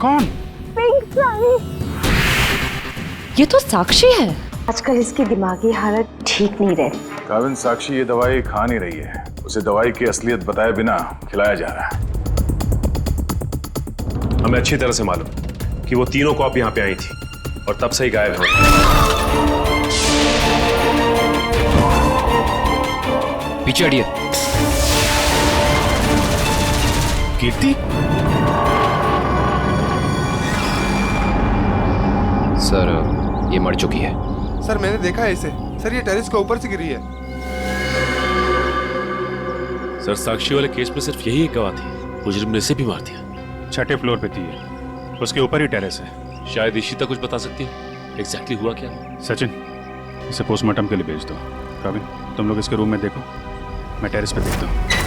कौन? पिंक साड़ी। ये तो साक्षी है। आजकल इसकी दिमागी हालत ठीक नहीं रहती। काविन, साक्षी ये दवाई खा नहीं रही है। उसे दवाई की असलियत बताए बिना खिलाया जा रहा है। हमें अच्छी तरह से मालूम कि वो तीनों कॉप यहाँ पे आई थी और तब से ही गायब है। पीछे हटिए। कीर्ति? सर, ये मर चुकी है। सर मैंने देखा है इसे। सर ये टेरेस के ऊपर से गिरी है। सर, साक्षी वाले केस में सिर्फ यही एक गवाह थी। मुजरिम ने इसे भी मार दिया। 6ठे फ्लोर पे थी ये। उसके ऊपर ही टेरेस है। शायद इशिता कुछ बता सकती है एग्जैक्टली हुआ क्या। सचिन, इसे पोस्टमार्टम के लिए भेज दो। काविन, तुम लोग इसके रूम में देखो, मैं टेरेस पे देखता हूँ।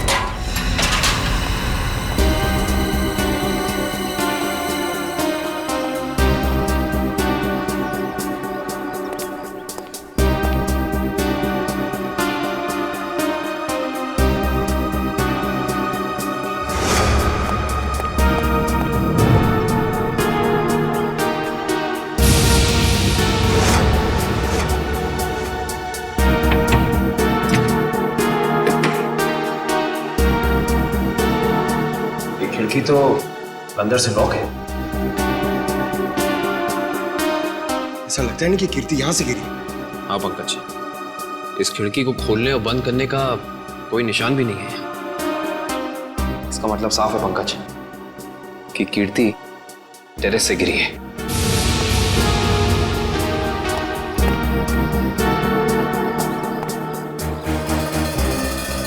खिड़की तो अंदर से लॉक है। ऐसा लगता है नहीं कि कीर्ति यहाँ से गिरी। हाँ पंकज, इस खिड़की को खोलने और बंद करने का कोई निशान भी नहीं है। इसका मतलब साफ है पंकज कि कीर्ति टेरेस से गिरी है।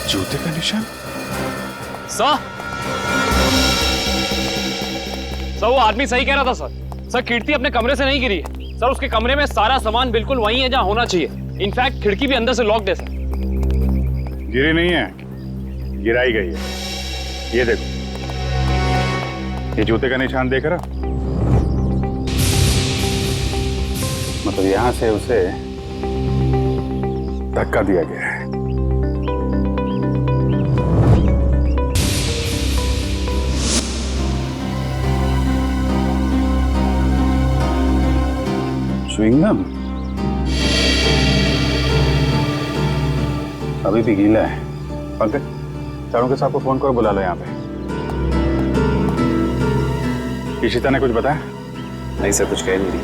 जूते का निशान? सर, वो आदमी सही कह रहा था सर। कीर्ति अपने कमरे से नहीं गिरी है सर। उसके कमरे में सारा सामान बिल्कुल वही है जहां होना चाहिए। इनफैक्ट खिड़की भी अंदर से लॉक्ड है सर। गिरी नहीं है, गिराई गई है। ये देखो, ये जूते का निशान देख रहा? मतलब यहां से उसे धक्का दिया गया है। च्युइंगम अभी भी गीला है। पंकज, चारों के साथ को फोन करो, बुला लो यहाँ पे। इशिता ने कुछ बताया? नहीं सर, कुछ कह नहीं रही।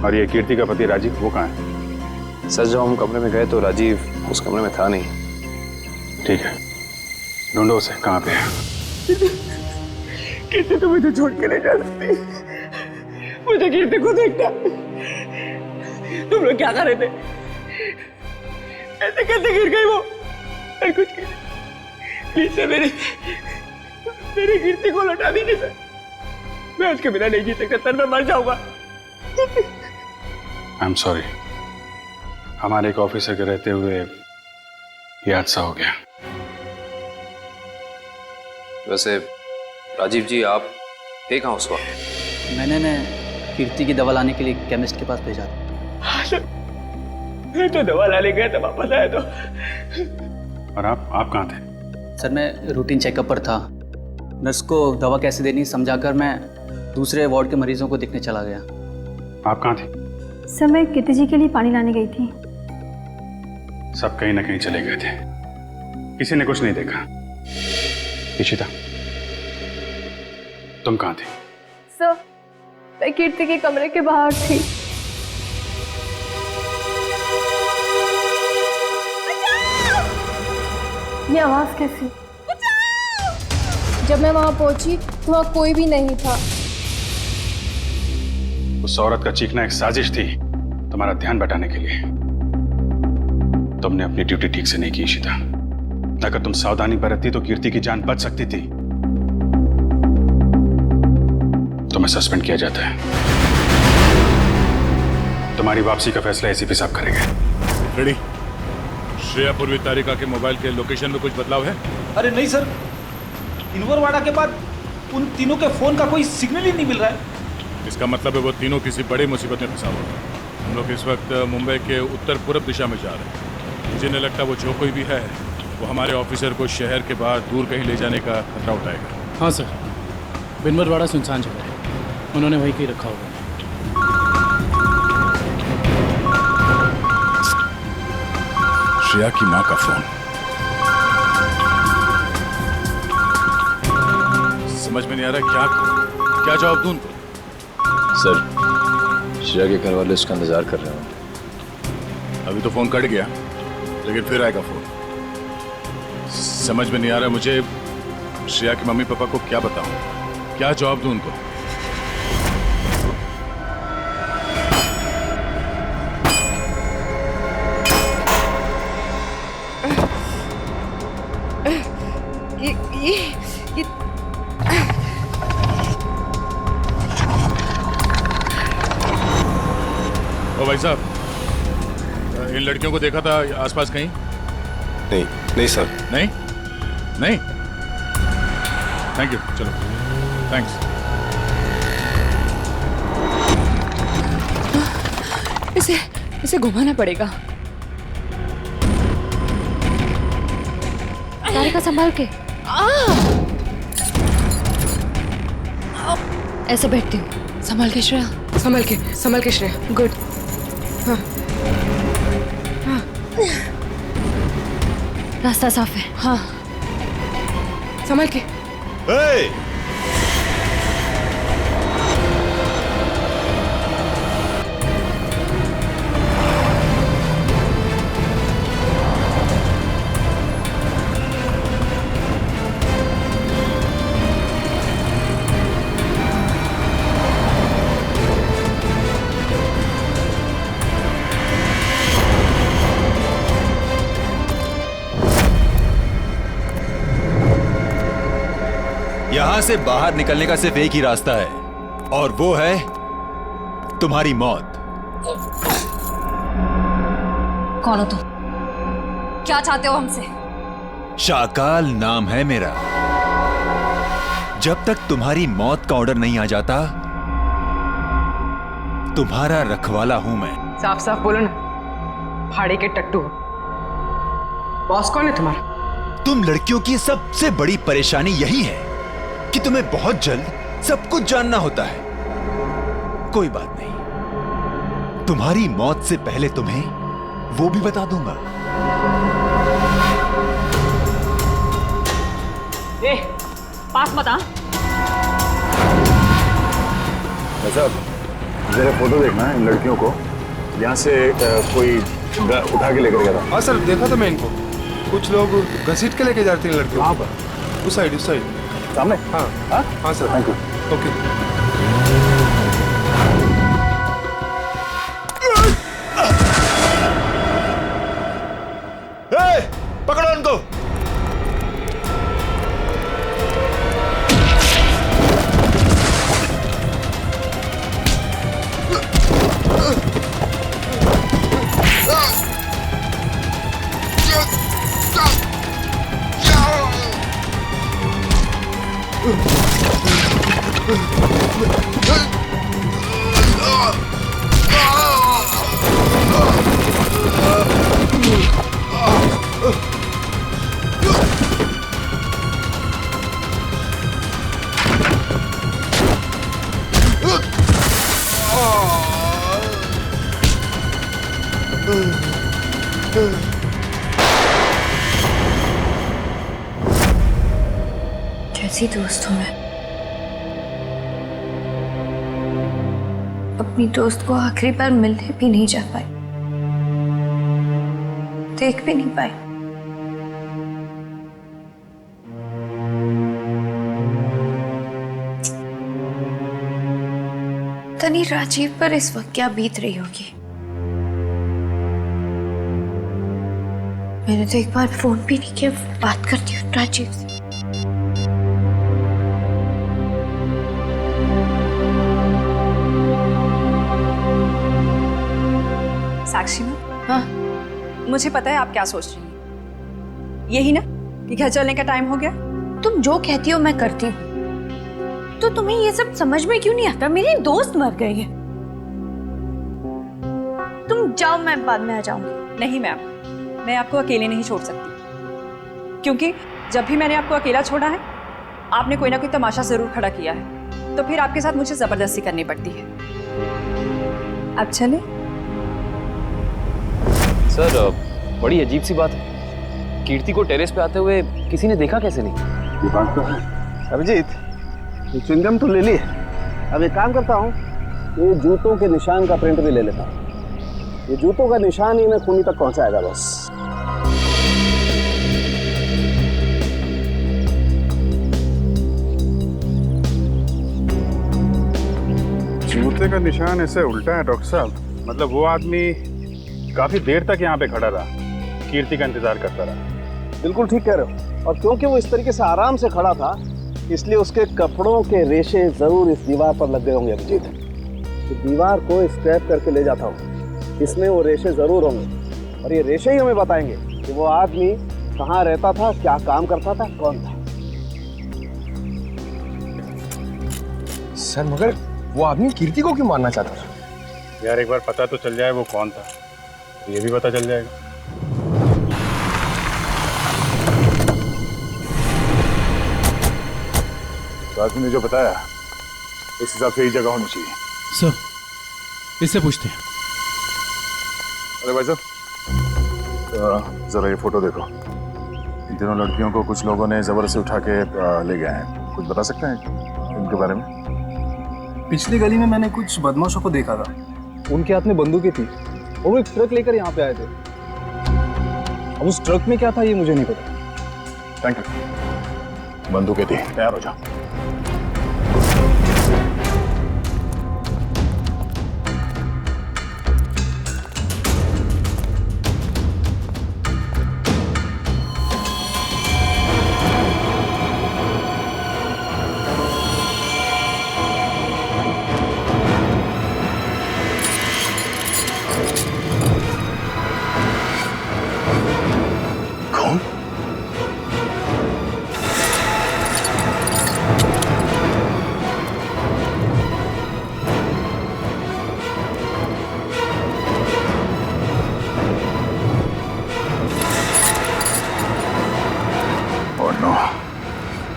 और ये कीर्ति का पति राजीव, वो कहाँ है? सर, जब हम कमरे में गए तो राजीव उस कमरे में था नहीं। ठीक है, ढूंढो उसे, कहाँ पे है? कीर्ति तो मुझे छोड़ के नहीं जा सकती। मुझे कीर्ति को देखना। तुम लोग क्या कर रहे थे? ऐसे कैसे गिर गई वो? और कुछ प्लीज सर, मेरी कीर्ति को लौटा दीजिए सर। मैं उसके बिना नहीं जी सकता सर, मैं मर जाऊंगा। आई एम सॉरी, हमारे एक ऑफिसर के रहते हुए ये हादसा हो गया। वैसे राजीव जी, आप थे कहाँ उस वक्त? मैंने कीर्ति की दवा लाने के लिए केमिस्ट के पास भेजा था। हाँ सर, मैं तो दवा लाने गया था, वापस आया तो। और आप कहाँ थे? सर, मैं रूटीन चेकअप पर था। नर्स को दवा कैसे देनी समझाकर मैं दूसरे वार्ड के मरीजों को देखने चला गया। आप कहाँ थे? सर, मैं कीर्ति जी के लिए पानी लाने गई थी। सब कहीं ना कहीं चले गए थे, किसी ने कुछ नहीं देखा। इशिता, तुम कहाँ थे? सर, मैं कीर्ति के कमरे के बाहर थी। ये आवाज कैसी? जब मैं वहां पहुंची तो वहां कोई भी नहीं था। उस औरत का चीखना एक साजिश थी, तुम्हारा ध्यान बटाने के लिए। तुमने अपनी ड्यूटी ठीक से नहीं की इशिता। अगर तुम सावधानी बरतती तो कीर्ति की जान बच सकती थी। तुम्हें सस्पेंड किया जाता है। तुम्हारी वापसी का फैसला एसीपी साहब करेंगे। रेडी? श्रेया पूर्वी तारिका के मोबाइल के लोकेशन में कुछ बदलाव है? अरे नहीं सर, इनवरवाड़ा के बाद उन तीनों के फोन का कोई सिग्नल ही नहीं मिल रहा है। इसका मतलब है वो तीनों किसी बड़ी मुसीबत में फंसा हुआ है। हम लोग इस वक्त मुंबई के उत्तर पूर्व दिशा में जा रहे हैं। मुझे नहीं लगता वो जो कोई भी है वो हमारे ऑफिसर को शहर के बाहर दूर कहीं ले जाने का खतरा उठाएगा। हाँ सर। बिनवरवाड़ा सुनसान जगह है, उन्होंने वहीं कहीं रखा होगा। श्रेया की माँ का फोन। समझ में नहीं आ रहा क्या करूं, क्या जवाब दूं उनको? सर, श्रेया के घर वाले उसका इंतजार कर रहे हैं। अभी तो फोन कट गया, लेकिन फिर आएगा फोन। समझ में नहीं आ रहा मुझे श्रेया के मम्मी पापा को क्या बताऊं, क्या जवाब दूं उनको? ओ भाई साहब, इन लड़कियों को देखा था आसपास कहीं? नहीं नहीं सर। नहीं नहीं, थैंक यू, चलो थैंक्स। इसे घुमाना पड़ेगा। तारिका संभाल के। ऐसे बैठती हूँ। संभाल के श्रेया। संभाल के श्रेया। गुड। हाँ। हाँ। रास्ता साफ है। हाँ। संभाल के। यहां से बाहर निकलने का सिर्फ एक ही रास्ता है, और वो है तुम्हारी मौत। कौन हो तुम? क्या चाहते हो हमसे? शाकाल नाम है मेरा। जब तक तुम्हारी मौत का ऑर्डर नहीं आ जाता, तुम्हारा रखवाला हूं मैं। साफ साफ बोलो ना, भाड़े के टट्टू। बॉस कौन है तुम्हारा? तुम लड़कियों की सबसे बड़ी परेशानी यही है कि तुम्हें बहुत जल्द सब कुछ जानना होता है। कोई बात नहीं, तुम्हारी मौत से पहले तुम्हें वो भी बता दूंगा। ए, पास मत आ। साहब, जरा फोटो देखना है इन लड़कियों को। यहाँ से कोई उठा के लेकर गया था। हाँ सर, देखा था मैं इनको। कुछ लोग घसीट के लेके जाते हैं लड़कियों। वहाँ पर उस साइड सामने। हाँ हाँ सर, थैंक यू। ओके। पकड़ो उनको। कैसी दोस्त हूँ मैं। अपनी दोस्त को आखिरी बार मिलने भी नहीं जा पाई, देख भी नहीं पाई। तनी राजीव पर इस वक्त क्या बीत रही होगी। मैंने तो एक बार फोन भी नहीं किया। बात करती हूँ राजीव से। साक्षी मैम, हाँ, मुझे पता है आप क्या सोच रही हैं। यही ना कि घर चलने का टाइम हो गया। तुम जो कहती हो मैं करती हूँ, तो तुम्हें ये सब समझ में क्यों नहीं आता? मेरी दोस्त मर गई है। तुम जाओ, मैं बाद में आ जाऊंगी। नहीं मैम, मैं आपको अकेले नहीं छोड़ सकती, क्योंकि जब भी मैंने आपको अकेला छोड़ा है आपने कोई ना कोई तमाशा जरूर खड़ा किया है, तो फिर आपके साथ मुझे जबरदस्ती करनी पड़ती है। अब चले। सर बड़ी अजीब सी बात है, कीर्ति को टेरेस पे आते हुए किसी ने देखा कैसे नहीं? ये बात तो है। अभिजीत, ये च्युइंगम तो ले ली। अब एक काम करता हूँ, ये जूतों के निशान का प्रिंट भी ले लेता हूँ। ये जूतों का निशान ही मैं खूनी तक पहुंचाएगा बस। जूते का निशान ऐसे उल्टा है डॉक्टर साहब, मतलब वो आदमी काफी देर तक यहाँ पे खड़ा रहा, कीर्ति का इंतजार करता रहा। बिल्कुल ठीक कह रहे हो, और क्योंकि वो इस तरीके से आराम से खड़ा था, इसलिए उसके कपड़ों के रेशे जरूर इस दीवार पर लग गए होंगे अभिजीत। तो दीवार को स्क्रैप करके ले जाता हूँ, इसमें वो रेशे जरूर होंगे, और ये रेशे ही हमें बताएंगे कि वो आदमी कहाँ रहता था, क्या काम करता था, कौन था। सर मगर वो आदमी कीर्ति को क्यों मारना चाहता था? यार एक बार पता तो चल जाए वो कौन था, ये भी पता चल जाएगा। तो आदमी ने जो बताया उस हिसाब से ही जगह होनी चाहिए। सर इससे पूछते हैं। अरे भाई साहब, जरा ये फोटो देखो। इन तीनों लड़कियों को कुछ लोगों ने जबरदस्ती उठा के ले गए हैं। कुछ बता सकते हैं इनके बारे में? पिछली गली में मैंने कुछ बदमाशों को देखा था, उनके हाथ में बंदूकें थी और वो एक ट्रक लेकर यहाँ पे आए थे। अब उस ट्रक में क्या था ये मुझे नहीं पता। Thank you. बंदूकें थी, तैयार हो जाओ।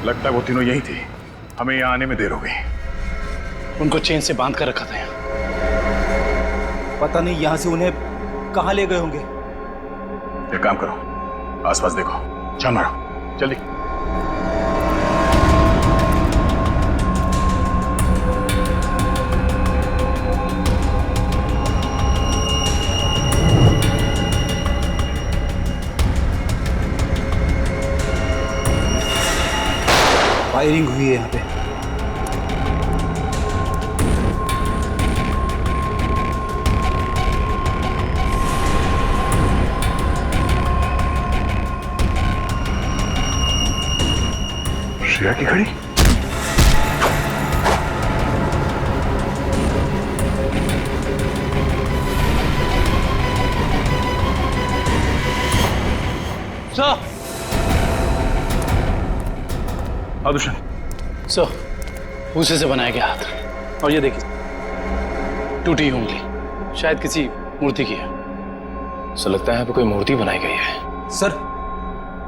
लगता है वो तीनों यही थे, हमें यहाँ आने में देर हो गई। उनको चेन से बांध कर रखा था यहाँ। पता नहीं यहाँ से उन्हें कहाँ ले गए होंगे। एक काम करो, आसपास देखो, छान मारो जल्दी। फायरिंग हुई है यहाँ पे। श्रेया की घड़ी। सर, भूसे से बनाया गया हाथ, और ये देखिए टूटी उंगली, शायद किसी मूर्ति की है। सो लगता है यहाँ पे कोई मूर्ति बनाई गई है। सर,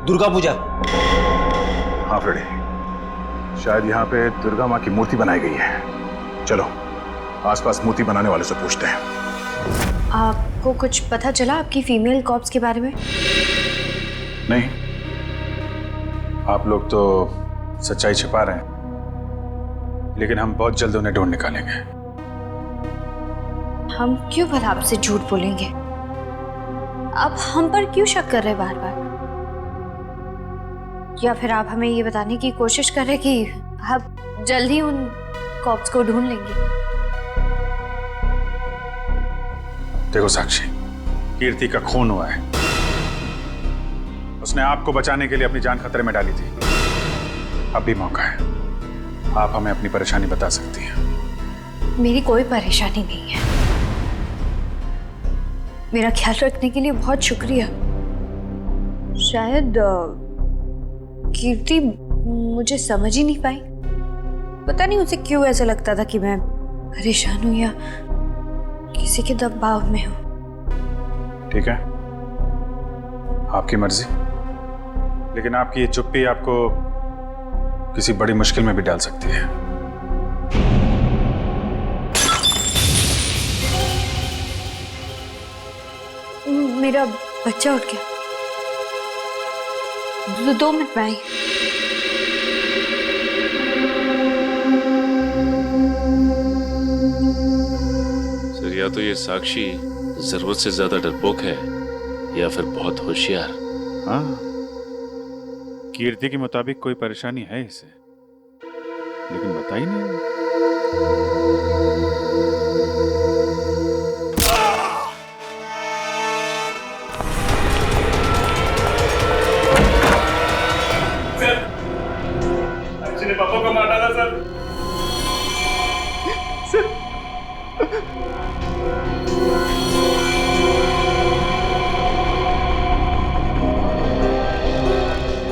दुर्गा पूजा। हाँ फ्रेडी, शायद यहाँ पे दुर्गा माँ की मूर्ति बनाई गई है। चलो आसपास मूर्ति बनाने वाले से पूछते हैं। आपको कुछ पता चला आपकी फीमेल कॉप्स के बारे में? नहीं, आप लोग तो सच्चाई छिपा रहे हैं, लेकिन हम बहुत जल्द उन्हें ढूंढ निकालेंगे। हम क्यों भला आपसे झूठ बोलेंगे? आप हम पर क्यों शक कर रहे बार बार? या फिर आप हमें ये बताने की कोशिश कर रहे कि आप जल्द ही उन कॉप्स को ढूंढ लेंगे? देखो साक्षी, कीर्ति का खून हुआ है। उसने आपको बचाने के लिए अपनी जान खतरे में डाली थी। अब भी मौका है, आप हमें अपनी परेशानी बता सकती हैं। मेरी कोई परेशानी नहीं है। मेरा ख्याल रखने के लिए बहुत शुक्रिया। शायद कीर्ति मुझे समझ ही नहीं पाई। पता नहीं उसे क्यों ऐसा लगता था कि मैं परेशान हूं या किसी के दबाव में हूं। ठीक है, आपकी मर्जी, लेकिन आपकी ये चुप्पी आपको किसी बड़ी मुश्किल में भी डाल सकती है। मेरा बच्चा उठ गया। 2 मिनट में आई। सर, या तो ये साक्षी जरूरत से ज्यादा डरपोक है या फिर बहुत होशियार। हाँ, कीर्ति के मुताबिक कोई परेशानी है इसे, लेकिन बता ही नहीं। ने पापा को मार डाला सर।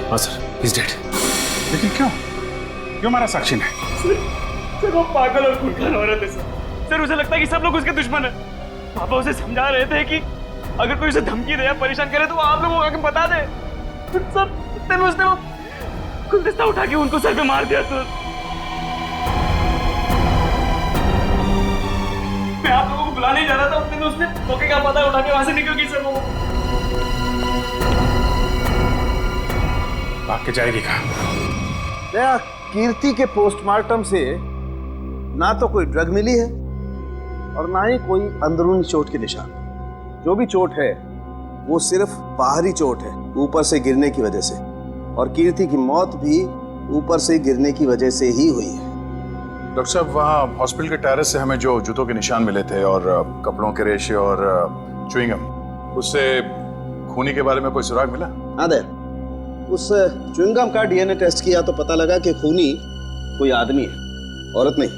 हाँ सर, he's dead। लेकिन क्यों मारा साक्षी ने? सर वो पागल और खूंखार औरत है सर। उसे लगता है कि सब लोग उसके दुश्मन हैं। पापा उसे समझा रहे थे कि अगर कोई उसे धमकी दे या परेशान करे तो वो आप लोगों को आके बता दे। सर इतने में उसने वो गुलदस्ता उठा के उनको सर पे मार दिया सर। मैं आप लोगों को बुलाने ही जा रहा था, उतने में उसने मौके का पता उठा के वहां से निकल गई सर। वो भाग के जाएगी कहाँ? कीर्ति के पोस्टमार्टम से ना तो कोई ड्रग मिली है और ना ही कोई अंदरूनी चोट के निशान। जो भी चोट है वो सिर्फ बाहरी चोट है, ऊपर से गिरने की वजह से, और कीर्ति की मौत भी ऊपर से गिरने की वजह से ही हुई है। डॉक्टर साहब, वहाँ हॉस्पिटल के टेरेस से हमें जो जूतों के निशान मिले थे और कपड़ों के रेशे और च्युइंगम, उससे खूनी के बारे में कोई सुराग मिला? हाँ दे, उस च्युइंगम का डीएनए टेस्ट किया तो पता लगा कि खूनी कोई आदमी है, औरत नहीं।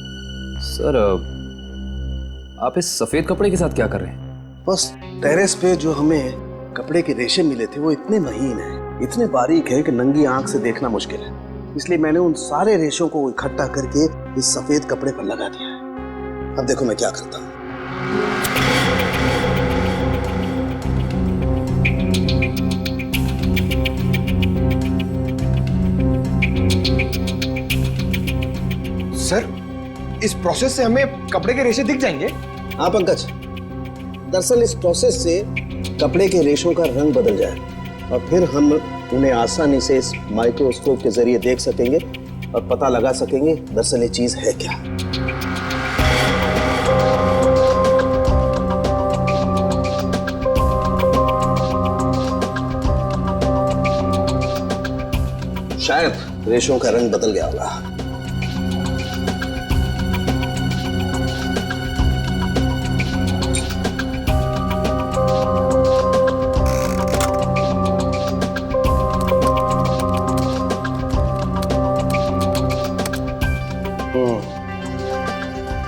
सर, आप इस सफेद कपड़े के साथ क्या कर रहे हैं? बस टेरेस पे जो हमें कपड़े के रेशे मिले थे वो इतने महीन हैं, इतने बारीक है कि नंगी आंख से देखना मुश्किल है। इसलिए मैंने उन सारे रेशों को इकट्ठा करके इस सफेद कपड़े पर लगा दिया है। अब देखो मैं क्या करता हूँ। सर, इस प्रोसेस से हमें कपड़े के रेशे दिख जाएंगे? हाँ पंकज, दरअसल इस प्रोसेस से कपड़े के रेशों का रंग बदल जाए और फिर हम उन्हें आसानी से इस माइक्रोस्कोप के जरिए देख सकेंगे और पता लगा सकेंगे दरअसल ये चीज है क्या। शायद रेशों का रंग बदल गया होगा।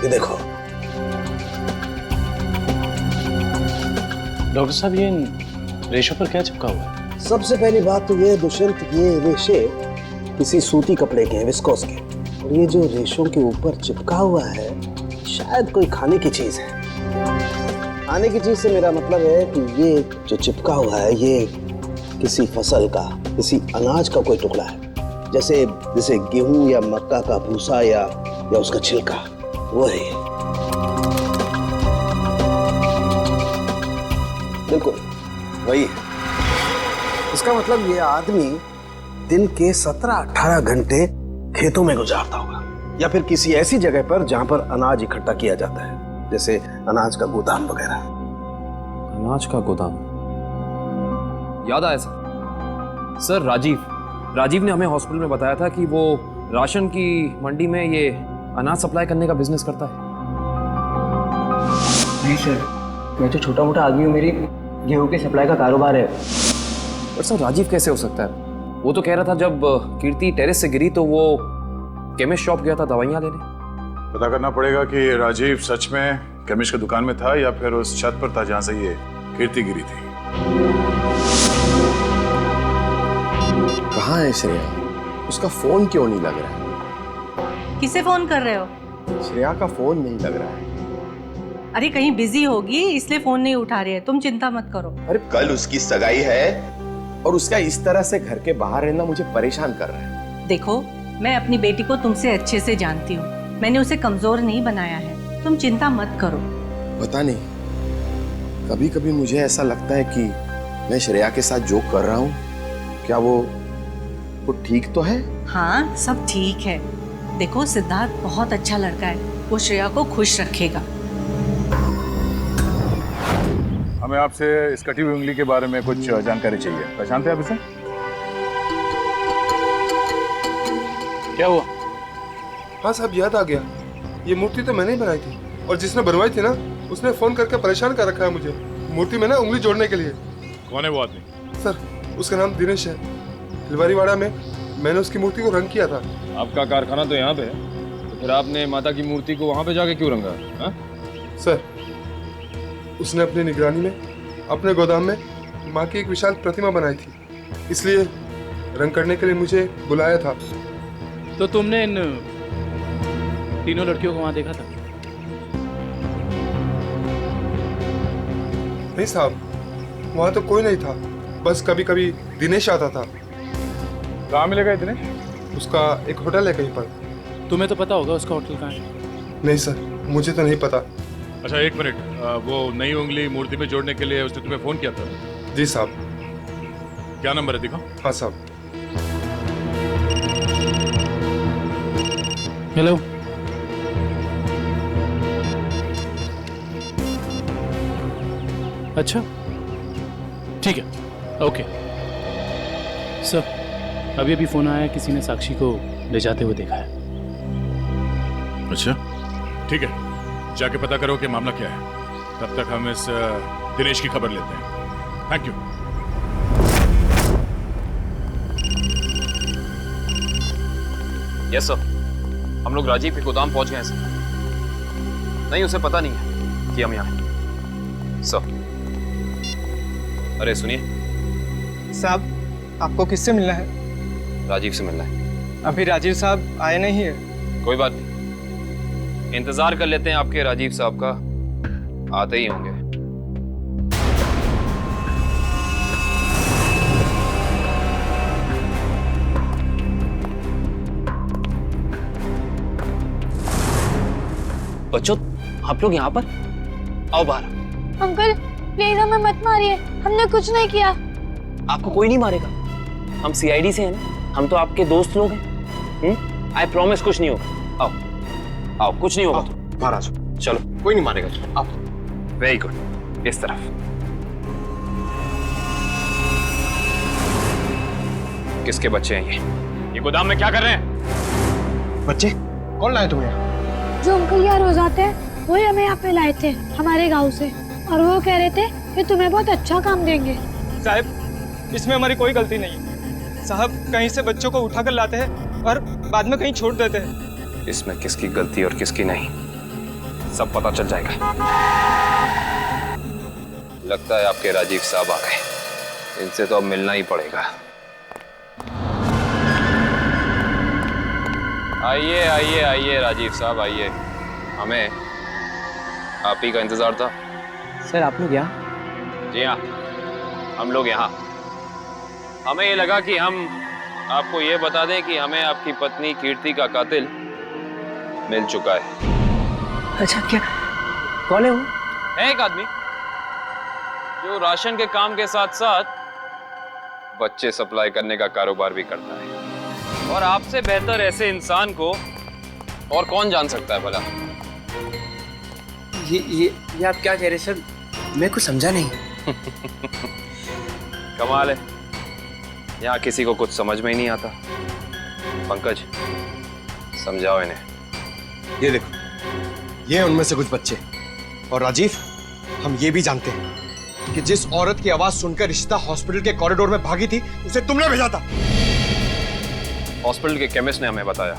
ये देखो डॉक्टर साहब, ये रेशों पर क्या चिपका हुआ है? सबसे पहली बात तो ये दुष्यंत, ये रेशे किसी सूती कपड़े के हैं, विस्कोस के, और ये जो रेशों के ऊपर चिपका हुआ है शायद कोई खाने की चीज है। खाने की चीज से मेरा मतलब है कि ये जो चिपका हुआ है ये किसी फसल का, किसी अनाज का कोई टुकड़ा है, जैसे गेहूं या मक्का का भूसा या उसका छिलका, वो है ये। बिल्कुल वही है। इसका मतलब ये आदमी दिन के 17-18 घंटे खेतों में गुजारता होगा या फिर किसी ऐसी जगह पर जहां पर अनाज इकट्ठा किया जाता है, जैसे अनाज का गोदाम वगैरह। अनाज का गोदाम, याद आया सर, राजीव ने हमें हॉस्पिटल में बताया था कि वो राशन की मंडी में ये अनाज सप्लाई करने का बिजनेस करता है। नहीं सर, मैं तो छोटा मोटा आदमी हूँ, मेरी गेहूं के सप्लाई का कारोबार है। पर सर, राजीव कैसे हो सकता है? वो तो कह रहा था जब कीर्ति टेरेस से गिरी तो वो केमिस्ट शॉप गया था दवाइयाँ लेने। पता करना पड़ेगा कि राजीव सच में केमिस्ट की दुकान में था या फिर उस छत पर था जहां से ये कीर्ति गिरी थी। कहाँ है श्रेया? उसका फोन क्यों नहीं लग रहा है? किसे फोन कर रहे हो? श्रेया का फोन नहीं लग रहा है। अरे कहीं बिजी होगी इसलिए फोन नहीं उठा रही है, तुम चिंता मत करो। अरे कल उसकी सगाई है और उसका इस तरह से घर के बाहर रहना मुझे परेशान कर रहा है। देखो, मैं अपनी बेटी को तुमसे अच्छे से जानती हूँ, मैंने उसे कमजोर नहीं बनाया है, तुम चिंता मत करो। पता नहीं, कभी कभी मुझे ऐसा लगता है कि मैं श्रेया के साथ जो कर रहा हूँ, क्या वो ठीक तो है? हाँ, सब ठीक है। देखो, सिद्धार्थ बहुत अच्छा लड़का है, वो श्रेया को खुश रखेगा। हमें आपसे इस कटी हुई उंगली के बारे में कुछ जानकारी चाहिए। पहचानते हैं आप इसे? क्या हुआ? हाँ साहब, याद आ गया। ये मूर्ति तो मैंने ही बनाई थी, और जिसने बनवाई थी ना, उसने फोन करके परेशान कर रखा है मुझे मूर्ति में ना उंगली जोड़ने के लिए। कौन है वो आदमी? सर, उसका नाम दिनेश है। खिलवारीवाड़ा में मैंने उसकी मूर्ति को रंग किया था। आपका कारखाना तो यहाँ पे है, तो फिर आपने माता की मूर्ति को वहाँ पे जाके क्यों रंगा? हाँ? सर, उसने अपनी निगरानी में अपने गोदाम में माँ की एक विशाल प्रतिमा बनाई थी, इसलिए रंग करने के लिए मुझे बुलाया था। तो तुमने इन तीनों लड़कियों को वहां देखा था? नहीं साहब, वहां तो कोई नहीं था, बस कभी कभी दिनेश आता था। कहाँ मिलेगा दिनेश? उसका एक होटल है कहीं पर। तुम्हें तो पता होगा उसका होटल कहाँ है? नहीं सर, मुझे तो नहीं पता। अच्छा एक मिनट, वो नई उंगली मूर्ति में जोड़ने के लिए उसने तुम्हें फोन किया था? जी साहब। क्या नंबर है, दिखाओ। हाँ साहब। हेलो, अच्छा ठीक है, ओके सर। अभी अभी फोन आया, किसी ने साक्षी को ले जाते हुए देखा है। अच्छा ठीक है, जाके पता करो कि मामला क्या है। तब तक हम इस दिनेश की खबर लेते हैं। Thank you. यस सर, हम लोग राजीव के गोदाम पहुंच गए हैं सर। नहीं, उसे पता नहीं है कि हम यहाँ हैं सर। अरे सुनिए साहब, आपको किससे मिलना है? राजीव से मिलना है। अभी राजीव साहब आए नहीं है। कोई बात नहीं, इंतजार कर लेते हैं आपके राजीव साहब का, आते ही होंगे। बच्चों, आप लोग यहाँ पर आओ बाहर। अंकल प्लीज हमें मत मारिए, हमने कुछ नहीं किया। आपको कोई नहीं मारेगा, हम सीआईडी से हैं ना, हम तो आपके दोस्त लोग हैं। आई प्रॉमिस कुछ नहीं होगा। आओ आओ, कुछ नहीं होगा। बाहर आ जाओ, चलो, कोई नहीं मारेगा। आओ। वेरी गुड, इस तरफ। किसके बच्चे हैं ये गोदाम में क्या कर रहे हैं? बच्चे कौन लाए तुम्हें यहाँ? जो अंकल यहाँ रोज आते हैं, वही हमें यहाँ पे लाए थे हमारे गांव से, और वो कह रहे थे कि तुम्हें बहुत अच्छा काम देंगे। साहब, इसमें हमारी कोई गलती नहीं है। साहब, कहीं से बच्चों को उठा कर लाते हैं और बाद में कहीं छोड़ देते हैं। इसमें किसकी गलती और किसकी नहीं, सब पता चल जाएगा। लगता है आपके राजीव साहब आ गए, इनसे तो अब मिलना ही पड़ेगा। आइए आइए आइए राजीव साहब, आइए। हमें आप ही का इंतजार था। सर, आप लोग यहाँ? जी हाँ, हम लोग यहाँ। हमें ये लगा कि हम आपको ये बता दें कि हमें आपकी पत्नी कीर्ति का कातिल मिल चुका है। अच्छा, क्या कौन है वो? है एक आदमी जो राशन के काम के साथ साथ बच्चे सप्लाई करने का कारोबार भी करता है, और आपसे बेहतर ऐसे इंसान को और कौन जान सकता है भला? ये आप क्या कह रहे हैं सर? मैं कुछ समझा नहीं। कमाल है, यहाँ किसी को कुछ समझ में ही नहीं आता। पंकज, समझाओ इन्हें। ये देखो, ये हैं उनमें से कुछ बच्चे। और राजीव, हम ये भी जानते हैं कि जिस औरत की आवाज सुनकर रिश्ता हॉस्पिटल के कॉरिडोर में भागी थी, उसे तुमने भेजा था। हॉस्पिटल के केमिस्ट ने हमें बताया,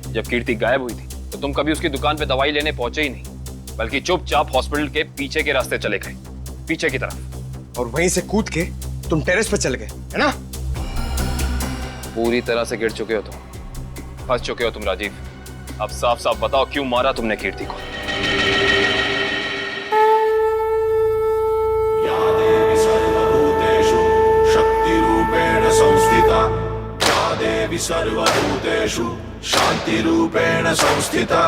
जब कीर्ति गायब हुई थी तो तुम कभी उसकी दुकान पे दवाई लेने पहुंचे ही नहीं, बल्कि चुपचाप हॉस्पिटल के पीछे के रास्ते चले गए, पीछे की तरफ। और वहीं से कूद के तुम टेरेस पे चले गए, है ना? पूरी तरह से गिर चुके हो तुम, फंस चुके हो तुम राजीव। अब साफ साफ बताओ, क्यों मारा तुमने कीर्ति को? या देवी सर्वभूतेषु शक्तिरूपेण संस्थिता, या देवी देवी सर्वभूतेषु शान्तिरूपेण संस्थिता।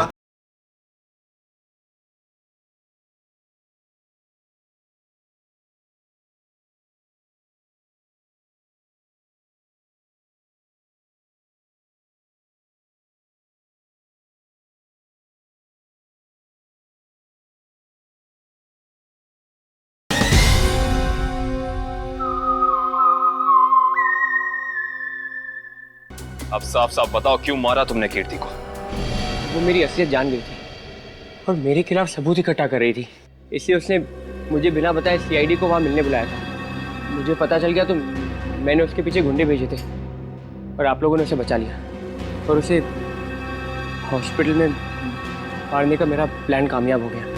अब साफ साफ बताओ, क्यों मारा तुमने कीर्ति को? वो मेरी असलियत जान गई थी और मेरे खिलाफ सबूत इकट्ठा कर रही थी, इसलिए उसने मुझे बिना बताए सीआईडी को वहां मिलने बुलाया था। मुझे पता चल गया तो मैंने उसके पीछे गुंडे भेजे थे और आप लोगों ने उसे बचा लिया और उसे हॉस्पिटल में मारने का मेरा प्लान कामयाब हो गया।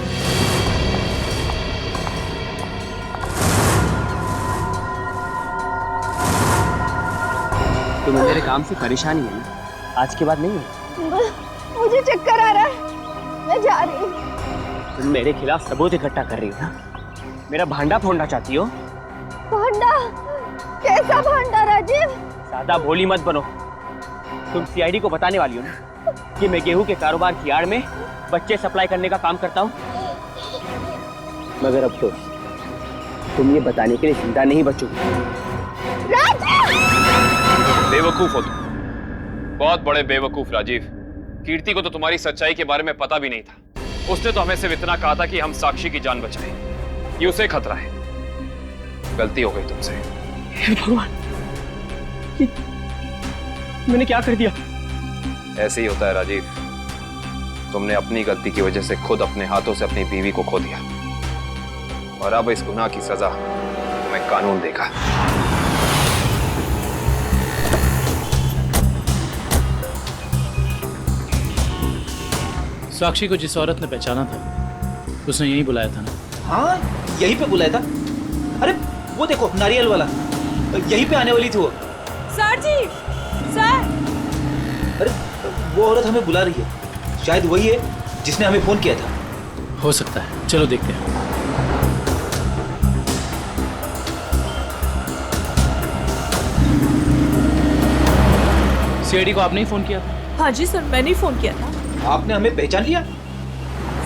तुम्हें मेरे काम से परेशानी है ना? आज के बाद नहीं है। मुझे चक्कर आ रहा है, मैं जा रही हूँ। तुम मेरे खिलाफ सबूत इकट्ठा कर रही हो ना? मेरा भांडा फोड़ना चाहती हो? भांडा? कैसा भांडा राजीव? ज्यादा भोली मत बनो। तुम सीआईडी को बताने वाली हो ना कि मैं गेहूं के कारोबार की आड़ में बच्चे सप्लाई करने का काम करता हूँ? मगर अफसोस, तुम ये बताने के लिए जिंदा नहीं बचोगे। बेवकूफ हो तुम, बहुत बड़े बेवकूफ राजीव। कीर्ति को तो तुम्हारी सच्चाई के बारे में पता भी नहीं था। उसने तो हमें सिर्फ इतना कहा था कि हम साक्षी की जान बचाएं। ये उसे खतरा है। गलती हो गई तुमसे। भगवान, मैंने क्या कर दिया? ऐसे ही होता है राजीव। तुमने अपनी गलती की वजह से खुद अपने हाथों से अपनी बीवी को खो दिया और अब इस गुनाह की सजा तुम्हें कानून देगा। साक्षी को जिस औरत ने पहचाना था उसने यहीं बुलाया था ना? हाँ, यहीं पे बुलाया था। अरे वो देखो, नारियल वाला, यहीं पे आने वाली थी वो। सर जी, सर। अरे वो औरत हमें बुला रही है, शायद वही है जिसने हमें फोन किया था। हो सकता है, चलो देखते हैं। सीआईडी को आपने ही फोन किया था? हाँ जी सर, मैंने ही फोन किया था। आपने हमें पहचान लिया?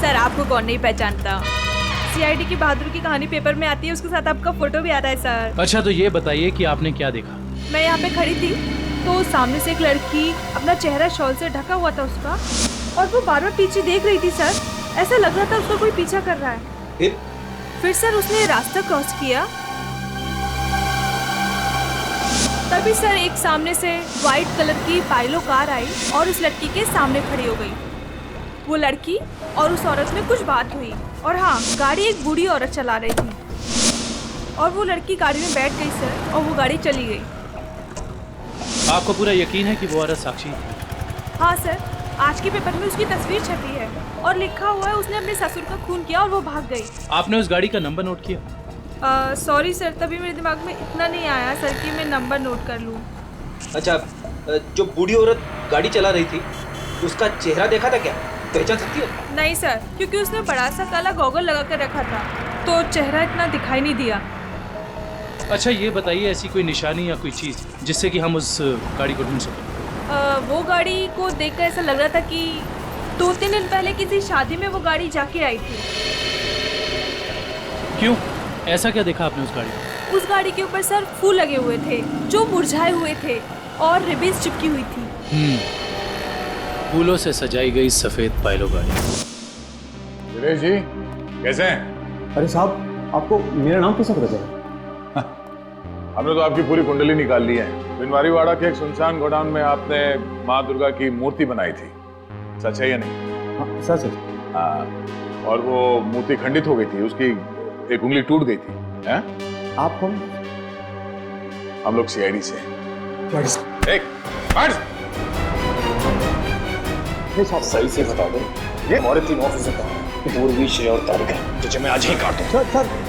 सर आपको कौन नहीं पहचानता? सीआईडी की बहादुर की कहानी पेपर में आती है, उसके साथ आपका फोटो भी आता है सर। अच्छा, तो ये बताइए कि आपने क्या देखा? मैं यहाँ पे खड़ी थी तो सामने से एक लड़की, अपना चेहरा शॉल से ढका हुआ था उसका, और वो बार बार पीछे देख रही थी सर। ऐसा लग रहा था उसको कोई पीछा कर रहा है। फिर सर उसने रास्ता क्रॉस किया, तभी सर एक सामने से व्हाइट कलर की पाइलो कार आई और उस लड़की के सामने खड़ी हो गई। वो लड़की और उस औरत में कुछ बात हुई और हाँ, गाड़ी एक बूढ़ी औरत चला रही थी और वो लड़की गाड़ी में बैठ गई सर और वो गाड़ी चली गई। आपको पूरा यकीन है कि वो औरत साक्षी है? हाँ सर, आज के पेपर में उसकी तस्वीर छपी है और लिखा हुआ है उसने अपने ससुर का खून किया और वो भाग गई। आपने उस गाड़ी का नंबर नोट किया? सॉरी सर, तभी मेरे दिमाग में इतना नहीं आया सर कि मैं नंबर नोट कर लूँ। अच्छा, जो बूढ़ी औरत गाड़ी चला रही थी उसका चेहरा देखा था क्या? पहचान सकती हो? नहीं सर, क्योंकि उसने बड़ा सा काला गॉगल लगा कर रखा था तो चेहरा इतना दिखाई नहीं दिया। अच्छा, ये बताइए ऐसी कोई निशानी या कोई चीज़ जिससे कि हम उस गाड़ी को ढूंढ सकें? वो गाड़ी को देखकर ऐसा लग रहा था कि 2-3 दिन पहले किसी शादी में वो गाड़ी जाके आई थी। क्यों? ऐसा क्या देखा आपने उस गाड़ी में? उस गाड़ी के ऊपर सर फूल लगे हुए थे जो मुरझाए हुए थे और रिबन्स चिपकी हुई थी। फूलों से सजाई गई सफेद पाइलो गाड़ी। दिनेश जी, कैसे हैं? अरे साहब, आपको मेरा नाम कैसे पता चला? हमने तो आपकी पूरी कुंडली निकाल ली है। बिनवारीवाड़ा के एक सुनसान गोडाउन में आपने माँ दुर्गा की मूर्ति बनाई थी, सच है या नहीं? हाँ, सच है। हाँ, और वो मूर्ति खंडित हो गई थी, उसकी एक उंगली टूट गई थी। हैं? आप कौन? हम लोग सीआईडी से। एक साहब सही से बता दो, ये हमारे 3 ऑफिसर कहाँ हैं? पूर्वी, श्रेया और तारिक है, तुझे मैं आज ही काटूं।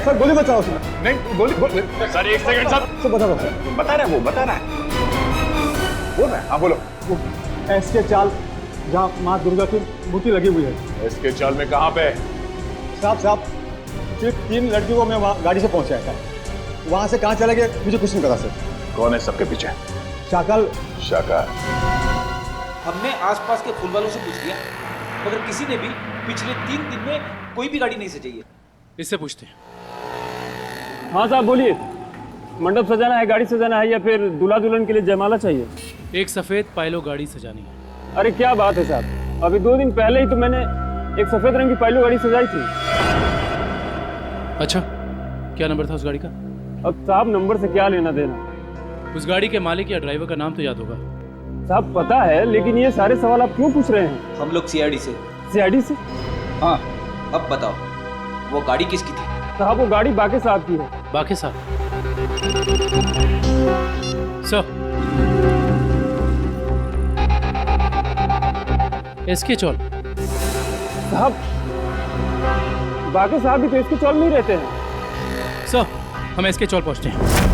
सर गोली बचाओ उसमें। नहीं, गोली सर 1 सेकंड सर बता दो। बता रहा है, वो बता रहा है, बोल रहा है। हाँ बोलो। वो एसके चाल जहाँ माँ दुर्गा की मूर्ति लगी हुई है। एसके चाल में कहाँ पे? साहब सिर्फ 3 लड़कियों को मैं वहाँ गाड़ी से पहुँचाया था, वहाँ से कहाँ चले गए मुझे कुछ नहीं पता सर। कौन है सबके पीछे? शाकल, शाका। हमने आसपास के फूल वालों से पूछ लिया, मगर किसी ने भी पिछले 3 दिन में कोई भी गाड़ी नहीं सजाई है। इससे पूछते हैं। हाँ साहब बोलिए, मंडप सजाना है, गाड़ी सजाना है, या फिर दूल्हा दुल्हन के लिए जयमाला चाहिए? एक सफेद पायलो गाड़ी सजानी है। अरे क्या बात है साहब, अभी 2 दिन पहले ही तो मैंने एक सफेद रंग की पायलो गाड़ी सजाई थी। अच्छा, क्या नंबर था उस गाड़ी का? अब साहब नंबर से क्या लेना देना? उस गाड़ी के मालिक या ड्राइवर का नाम तो याद होगा? साहब पता है, लेकिन ये सारे सवाल आप क्यों पूछ रहे हैं? हम लोग सीआईडी से। सीआईडी से? हाँ, अब बताओ वो गाड़ी किसकी थी? साहब वो गाड़ी बाके साहब की है। बाके साहब? सर, एसके चौल। साहब बाके साहब भी तो इसके चौल में ही रहते हैं। सर, हम एसके चौल पहुंचते हैं।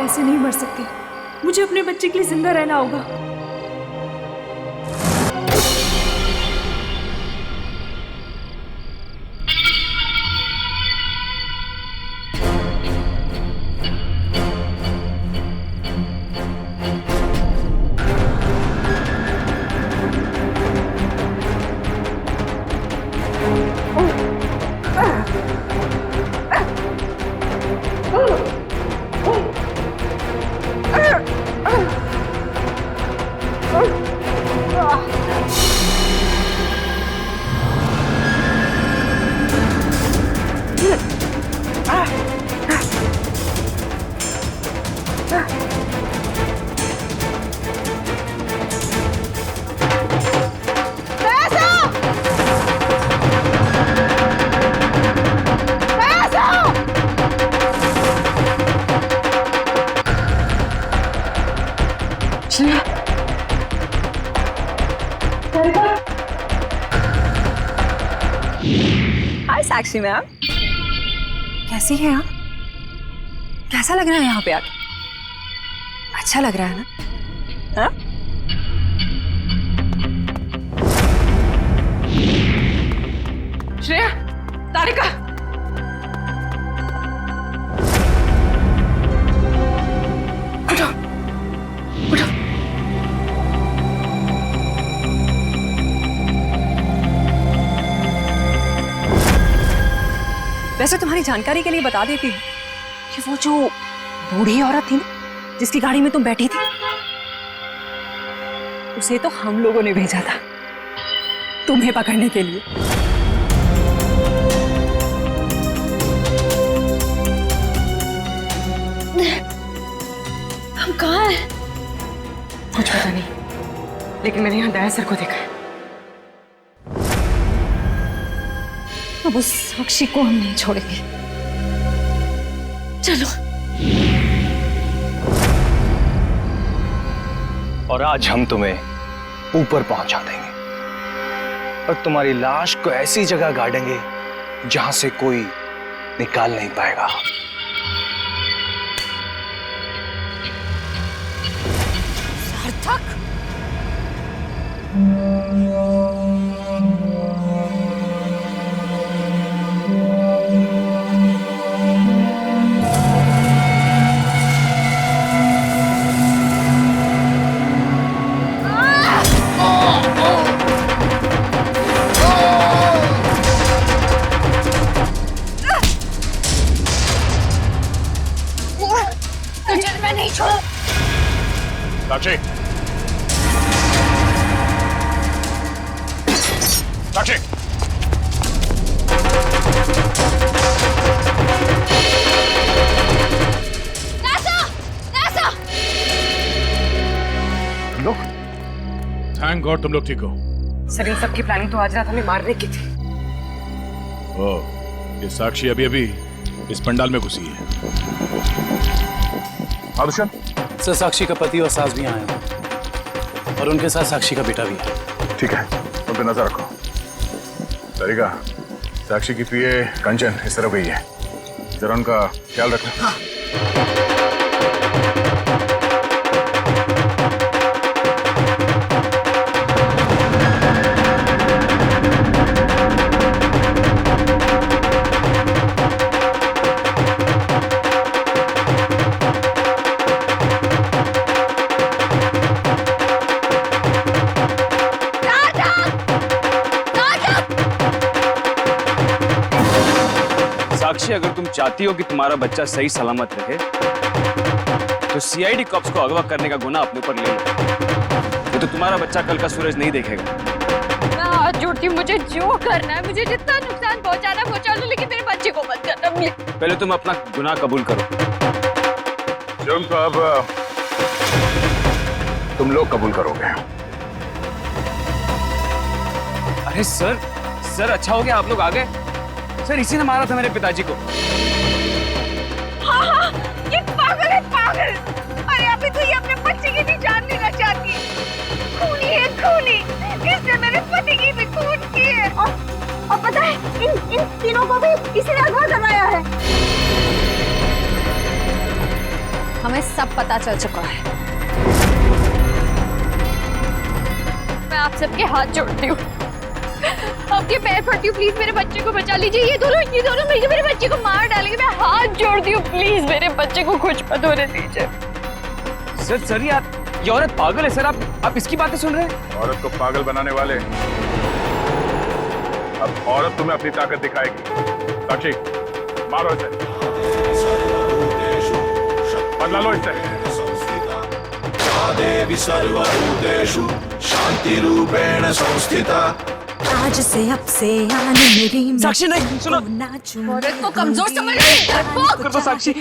ऐसे नहीं मर सकती, मुझे अपने बच्चे के लिए जिंदा रहना होगा। हाय साक्षी मैम, कैसी हैं आप? कैसा लग रहा है यहाँ पे आके? अच्छा लग रहा है ना? हाँ? श्रेया, तारिका, उठो, उठो। वैसे तुम्हारी जानकारी के लिए बता देती हूँ कि वो जो बूढ़ी औरत थी ना जिसकी गाड़ी में तुम बैठी थी, उसे तो हम लोगों ने भेजा था तुम्हें पकड़ने के लिए। हम कहाँ हैं? कुछ पता नहीं, लेकिन मैंने यहाँ दया सर को देखा है। अब उस साक्षी को हम नहीं छोड़ेंगे। चलो। और आज हम तुम्हें ऊपर पहुंचा देंगे और तुम्हारी लाश को ऐसी जगह गाड़ेंगे जहां से कोई निकाल नहीं पाएगा। सार्थक, तुझे मैं नहीं छोड़। साक्षी, साक्षी, तुम लोग? थैंक गॉड तुम लोग ठीक हो। सर, इन सबकी प्लानिंग तो आज रात हमें मारने की थी। ओह, ये साक्षी अभी अभी इस पंडाल में घुसी है। आदर्शन? सर, साक्षी का पति और सास भी आए हैं और उनके साथ साक्षी का बेटा भी है। ठीक है, उन पे नजर रखो। सरिका, साक्षी की पीए कंचन इस तरफ गई है, जरा उनका ख्याल रखना। हाँ। साक्षी, अगर तुम चाहती हो कि तुम्हारा बच्चा सही सलामत रहे तो सीआईडी कॉप्स को अगवा करने का गुनाह अपने ऊपर ले लो। ये तो तुम्हारा बच्चा कल का सूरज नहीं देखेगा। मैं हाथ जोड़ती हूँ, मुझे जो करना है, मुझे जितना नुकसान पहुंचाना पहुंचा लो, लेकिन मेरे बच्चे को मत करना प्लीज। पहले तुम अपना गुनाह कबूल करो। जुर्म तो अब तुम लोग कबूल करोगे। अरे सर, अच्छा हो गया आप लोग आ गए। सर, इसी ने मारा था मेरे पिताजी को। हाँ, ये पागल है, पागल। अरे अभी तो ये अपने बच्चे की भी जान लेना चाहती है। खूनी है, खूनी। इसने मेरे पति की भी खून की है। और पता है, इन तीनों को भी इसी ने अगवा करवाया है। हमें सब पता चल चुका है। मैं आप सबके हाथ जोड़ती हूँ, आपके पैर पड़ती हूँ, प्लीज मेरे बच्चे को बचा लीजिए। ये दोनों मिलकर मेरे बच्चे को मार डालेंगे। मैं हाथ जोड़ती हूँ, प्लीज मेरे बच्चे को कुछ मत होने दीजिए। सर, ये औरत पागल है। सर, आप इसकी बातें सुन रहे हैं? औरत को पागल बनाने वाले, अब औरत तुम्हें अपनी ताकत दिखाएगी। साक्षी, मारो इसे, बदला लो इससे। देवी सर्वभूतेषु शांति रूपेण संस्थिता। आज से अब से आने मेरी साक्षी, नहीं सुनो। औरत को कमजोर समझ रही कर दो साक्षी।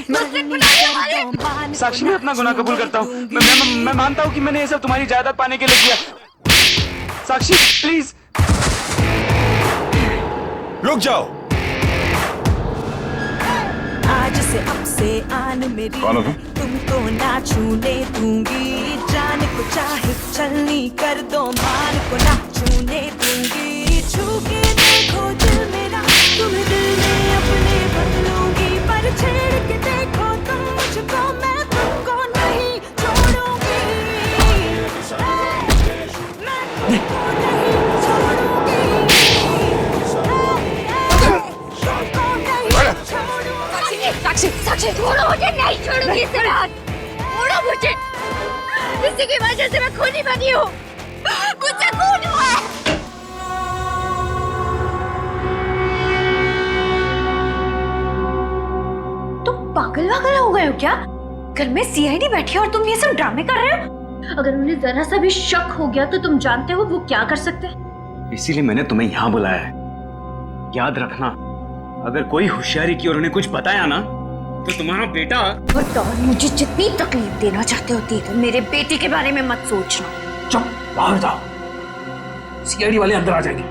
साक्षी, मैं अपना गुनाह कबूल करता हूँ। मैं मानता हूँ कि मैंने ये सब तुम्हारी जायदाद पाने के लिए किया। साक्षी, प्लीज रुक जाओ। आज से अब से आन मेरी तुमको ना छूने दूंगी। जान को चाहे चलनी कर दो, मान को ना छूने दूंगी। छू के देखो दिल मेरा, तुम्हें दिल में अपने बदलूंगी। पर छेड़ के देखो तुम मुझको, मैं तुमको नहीं छोड़ूंगी। मैं तुमको नहीं छोड़ूंगी। साक्षी, छोड़ो मुझे, नहीं छोड़ूंगी इसे रात। छोड़ो मुझे, इसी की वजह से मैं खूनी बनी हूँ। मुझसे खून हुआ है। गलवा गला हो गए हो क्या? घर में सीआईडी बैठी है और तुम ये सब ड्रामे कर रहे हो? अगर उन्हें जरा सा भी शक हो गया तो तुम जानते हो वो क्या कर सकते हैं। इसीलिए मैंने तुम्हें यहाँ बुलाया है। याद रखना, अगर कोई होशियारी की और उन्हें कुछ बताया ना तो तुम्हारा बेटा। बताओ, मुझे जितनी तकलीफ देना चाहते हो दे दो, मेरे बेटे के बारे में मत सोचना। चुप, बाहर जाओ, सीआईडी वाले अंदर आ जाएंगे।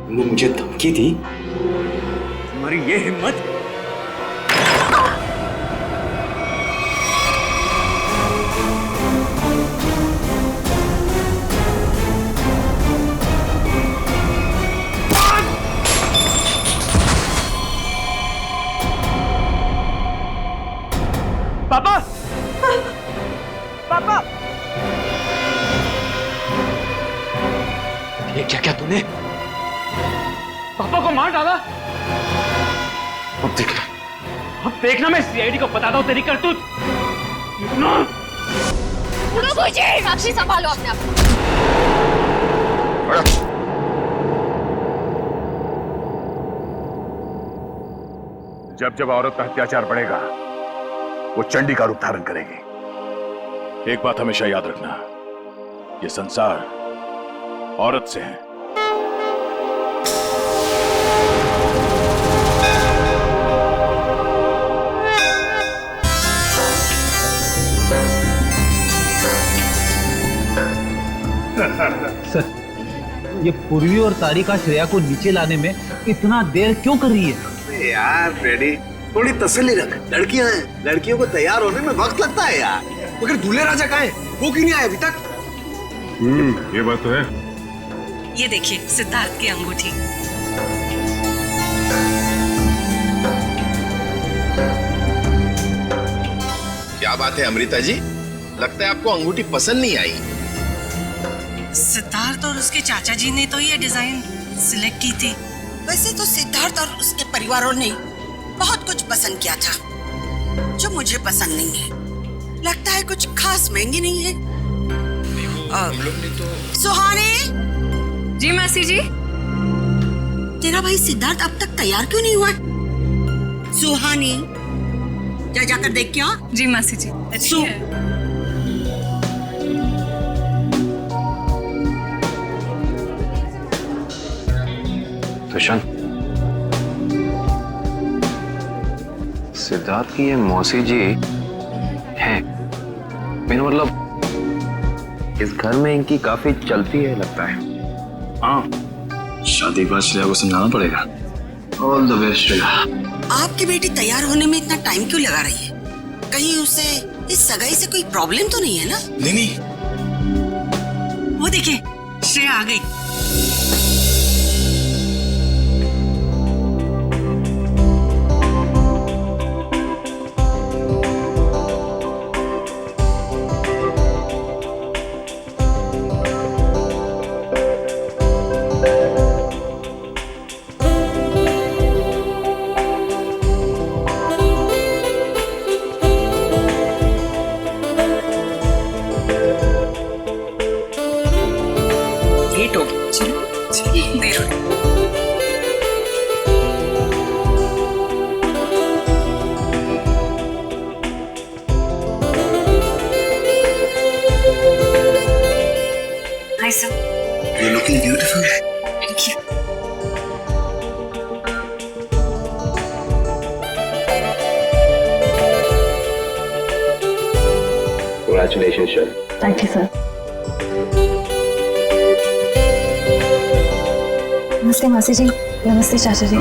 तुमने मुझे धमकी दी, तुम्हारी ये हिम्मत। पापा, पापा, ये क्या क्या तूने? पापा को मार डाला। अब देखना, अब देखना, मैं सीआईडी को बताता हूँ तेरी करतूत। साक्षी संभालो अपने आप। जब जब औरत का अत्याचार बढ़ेगा वो चंडी का रूप धारण करेगी। एक बात हमेशा याद रखना, ये संसार औरत से है। सर, ये पूर्वी और तारिका श्रेया को नीचे लाने में इतना देर क्यों कर रही है? यार रेडी, थोड़ी तसल्ली रख। लड़कियां हैं, लड़कियों को तैयार होने में वक्त लगता है यार। मगर दूल्हे राजा कहाँ है? वो क्यों नहीं आया अभी तक? ये बात तो है। ये देखिए सिद्धार्थ की अंगूठी। क्या बात है अमृता जी, लगता है आपको अंगूठी पसंद नहीं आई। सिद्धार्थ और उसके चाचा जी ने तो ये डिजाइन सिलेक्ट की थी। वैसे तो सिद्धार्थ और उसके परिवारों ने बहुत कुछ पसंद किया था जो मुझे पसंद नहीं है। लगता है कुछ खास महंगी नहीं है। हम लोग ने तो। सुहानी जी मासी जी। तेरा भाई सिद्धार्थ अब तक तैयार क्यों नहीं हुआ? सुहानी जा जाकर देख क्या। जी मासी जी। दुष्यंत, सिद्धार्थ की ये मौसी जी हैं। मेरा मतलब इस घर में इनकी काफी चलती है लगता है। हाँ, शादी के बाद श्रेया को समझाना पड़ेगा। All the best Shreya. आपकी बेटी तैयार होने में इतना टाइम क्यों लगा रही है? कहीं उसे इस सगाई से कोई प्रॉब्लम तो नहीं है ना? नहीं। वो देखिए श्रेया आ गई। You're looking beautiful. Thank you. Congratulations, sir. Thank you sir. नमस्ते मासी जी। नमस्ते चाचा जी।